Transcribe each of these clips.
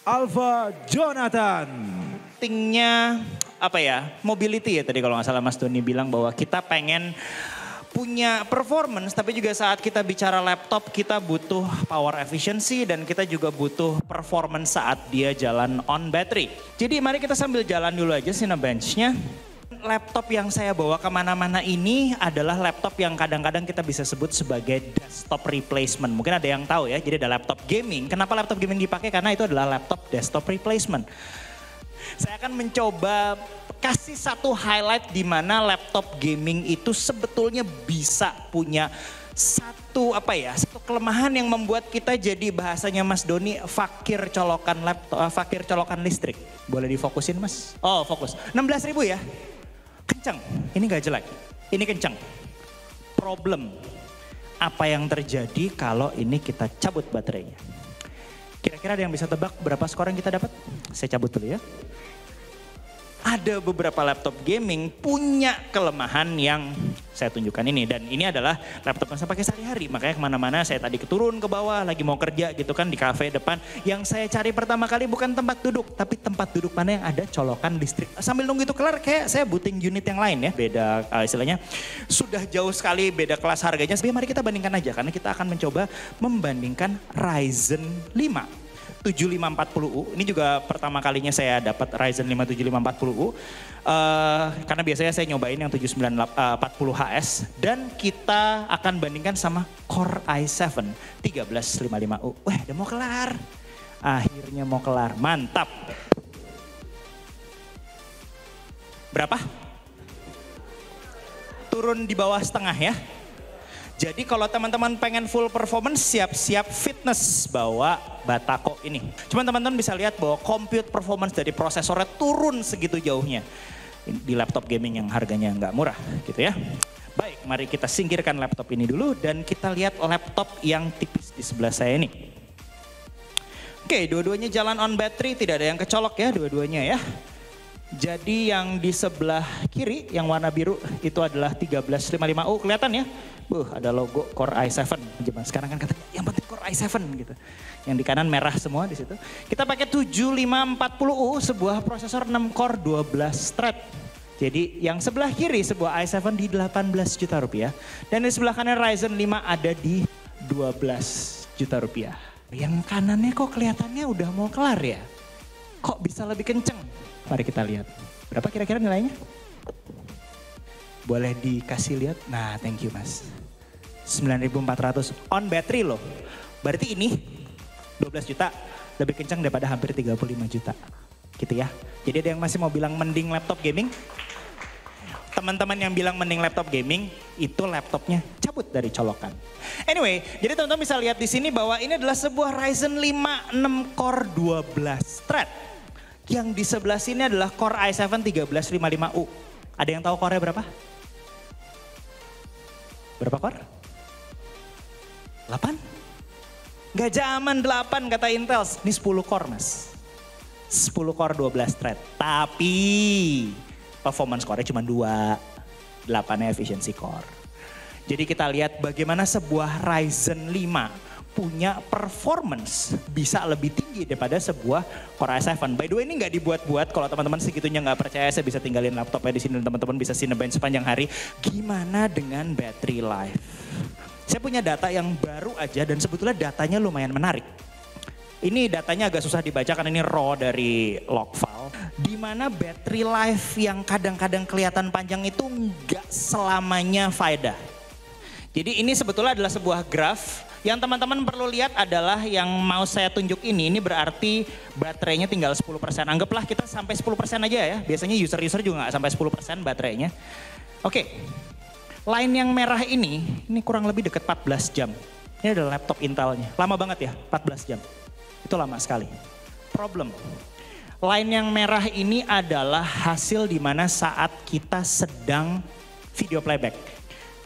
Alfa Jonathan. Pentingnya apa ya, mobility ya tadi kalau nggak salah Mas Doni bilang bahwa kita pengen punya performance tapi juga saat kita bicara laptop kita butuh power efficiency dan kita juga butuh performance saat dia jalan on battery. Jadi mari kita sambil jalan dulu aja Cinebench-nya. Laptop yang saya bawa kemana-mana ini adalah laptop yang kadang-kadang kita bisa sebut sebagai desktop replacement. Mungkin ada yang tahu ya, jadi ada laptop gaming. Kenapa laptop gaming dipakai? Karena itu adalah laptop desktop replacement. Saya akan mencoba kasih satu highlight di mana laptop gaming itu sebetulnya bisa punya satu kelemahan yang membuat kita jadi bahasanya Mas Doni fakir colokan laptop, fakir colokan listrik. Boleh difokusin Mas? Oh fokus, 16.000 ya? Kencang, ini gak jelek, ini kencang. Problem, apa yang terjadi kalau ini kita cabut baterainya? Kira-kira ada yang bisa tebak berapa skor yang kita dapat? Saya cabut dulu ya. Ada beberapa laptop gaming punya kelemahan yang saya tunjukkan ini. Dan ini adalah laptop yang saya pakai sehari-hari. Makanya kemana-mana saya tadi keturun ke bawah lagi mau kerja gitu kan di kafe depan. Yang saya cari pertama kali bukan tempat duduk. Tapi tempat duduk mana yang ada colokan listrik. Sambil nunggu itu kelar kayak saya booting unit yang lain ya. Beda istilahnya sudah jauh sekali beda kelas harganya. Tapi mari kita bandingkan aja karena kita akan mencoba membandingkan Ryzen 5. 7540U, ini juga pertama kalinya saya dapat Ryzen 5 7540U. Karena biasanya saya nyobain yang 7940HS. Dan kita akan bandingkan sama Core i7 1355U. Wah udah mau kelar. Akhirnya mau kelar, mantap. Berapa? Turun di bawah setengah ya. Jadi kalau teman-teman pengen full performance siap-siap fitness bawa Batako ini. Cuma teman-teman bisa lihat bahwa compute performance dari prosesornya turun segitu jauhnya. Di laptop gaming yang harganya nggak murah gitu ya. Baik mari kita singkirkan laptop ini dulu dan kita lihat laptop yang tipis di sebelah saya ini. Oke dua-duanya jalan on battery, tidak ada yang kecolok ya dua-duanya ya. Jadi yang di sebelah kiri yang warna biru itu adalah 1355U kelihatan ya. Ada logo Core i7. Sekarang kan katanya yang penting Core i7 gitu. Yang di kanan merah semua di situ. Kita pakai 7540U sebuah prosesor 6 core 12 thread. Jadi yang sebelah kiri sebuah i7 di 18 juta rupiah. Dan di sebelah kanan Ryzen 5 ada di 12 juta rupiah. Yang kanannya kok kelihatannya udah mau kelar ya? Kok bisa lebih kenceng? Mari kita lihat. Berapa kira-kira nilainya? Boleh dikasih lihat? Nah thank you mas. 9.400 on battery loh. Berarti ini 12 juta lebih kencang daripada hampir 35 juta. Gitu ya. Jadi ada yang masih mau bilang mending laptop gaming? Teman-teman yang bilang mending laptop gaming itu laptopnya cabut dari colokan. Anyway, jadi teman-teman bisa lihat di sini bahwa ini adalah sebuah Ryzen 5 6 core 12 thread. Yang di sebelah sini adalah Core i7 1355U. Ada yang tahu core-nya berapa? Berapa core? 8? Gak zaman 8 kata Intel. Ini 10 core mas. 10 core 12 thread. Tapi performance core-nya cuma 2. 8-nya efficiency core. Jadi kita lihat bagaimana sebuah Ryzen 5 punya performance bisa lebih tinggi daripada sebuah Core i7. By the way ini nggak dibuat-buat, kalau teman-teman segitunya nggak percaya saya bisa tinggalin laptopnya di sini dan teman-teman bisa Cinebench sepanjang hari. Gimana dengan battery life? Saya punya data yang baru aja dan sebetulnya datanya lumayan menarik. Ini datanya agak susah dibaca karena ini raw dari log file. Di mana battery life yang kadang-kadang kelihatan panjang itu nggak selamanya faedah. Jadi ini sebetulnya adalah sebuah graph. Yang teman-teman perlu lihat adalah yang mau saya tunjuk ini berarti baterainya tinggal 10%. Anggaplah kita sampai 10% aja ya. Biasanya user-user juga nggak sampai 10% baterainya. Oke, line yang merah ini kurang lebih dekat 14 jam. Ini adalah laptop Intelnya. Lama banget ya, 14 jam. Itu lama sekali. Problem, line yang merah ini adalah hasil dimana saat kita sedang video playback.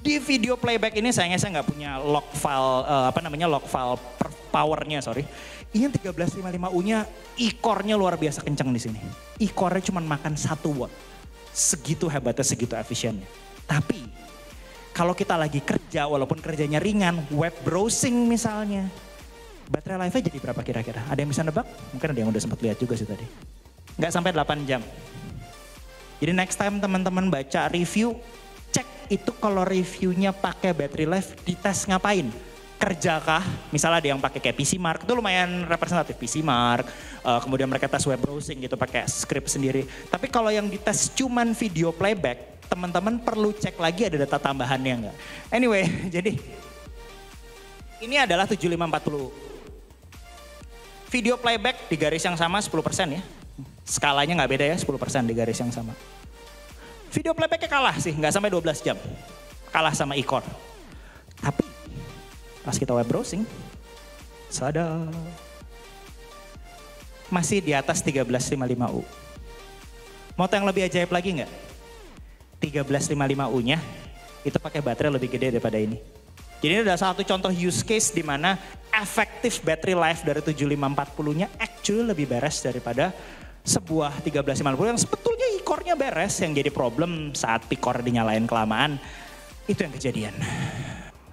Di video playback ini sayangnya saya nggak punya log file, log file powernya sorry. Ini yang 1355U-nya e-core-nya luar biasa kencang di sini. E-core-nya cuma makan 1 watt. Segitu hebatnya, segitu efisiennya. Tapi kalau kita lagi kerja walaupun kerjanya ringan, web browsing misalnya. Baterai life-nya jadi berapa kira-kira? Ada yang bisa nebak? Mungkin ada yang udah sempat lihat juga sih tadi. Nggak sampai 8 jam. Jadi next time teman-teman baca review, cek itu kalau reviewnya pakai battery life, dites ngapain? Kerjakah? Misalnya ada yang pakai kayak PC Mark, itu lumayan representatif PC Mark. Kemudian mereka tes web browsing gitu pakai script sendiri. Tapi kalau yang dites cuman video playback, teman-teman perlu cek lagi ada data tambahannya nggak. Anyway, jadi ini adalah 7540. Video playback di garis yang sama 10% ya. Skalanya nggak beda ya, 10% di garis yang sama. Video playbacknya kalah sih, nggak sampai 12 jam. Kalah sama e-core. Tapi pas kita web browsing, sadar. Masih di atas 1355U. Mau yang lebih ajaib lagi nggak? 1355U-nya itu pakai baterai lebih gede daripada ini. Jadi ini adalah satu contoh use case di mana efektif battery life dari 7540-nya actually lebih beres daripada sebuah 1350 yang sebetulnya e-core-nya beres. Yang jadi problem saat P-core dinyalain kelamaan, itu yang kejadian.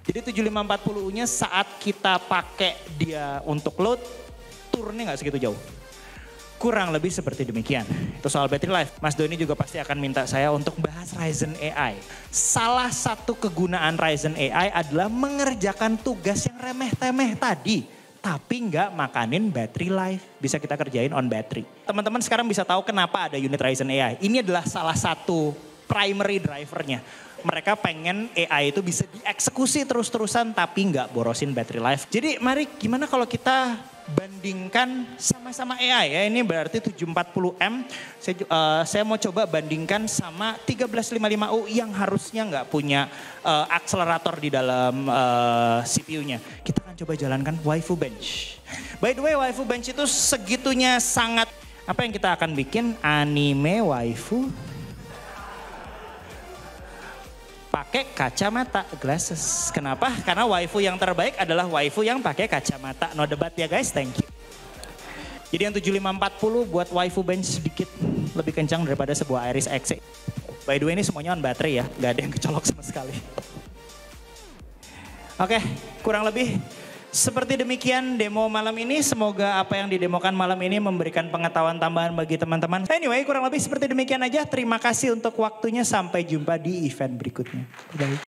Jadi 7540-nya saat kita pakai dia untuk load, turunnya nggak segitu jauh. Kurang lebih seperti demikian. Itu soal battery life. Mas Doni juga pasti akan minta saya untuk bahas Ryzen AI. Salah satu kegunaan Ryzen AI adalah mengerjakan tugas yang remeh-temeh tadi. Tapi nggak makanin battery life. Bisa kita kerjain on battery. Teman-teman sekarang bisa tahu kenapa ada unit Ryzen AI. Ini adalah salah satu primary drivernya. Mereka pengen AI itu bisa dieksekusi terus-terusan tapi nggak borosin battery life. Jadi mari gimana kalau kita bandingkan sama-sama AI ya. Ini berarti 740M. Saya mau coba bandingkan sama 1355U yang harusnya nggak punya akselerator di dalam CPU-nya. Kita akan coba jalankan Waifu Bench. By the way, Waifu Bench itu segitunya sangat, apa yang kita akan bikin? Anime waifu pakai kacamata, glasses. Kenapa? Karena waifu yang terbaik adalah waifu yang pakai kacamata. No debat ya guys, thank you. Jadi yang 7540 buat waifu bench sedikit lebih kencang daripada sebuah Iris Xe. By the way ini semuanya on baterai ya, gak ada yang kecolok sama sekali. Oke, kurang lebih seperti demikian demo malam ini. Semoga apa yang didemokan malam ini memberikan pengetahuan tambahan bagi teman-teman. Anyway, kurang lebih seperti demikian aja. Terima kasih untuk waktunya. Sampai jumpa di event berikutnya. Bye.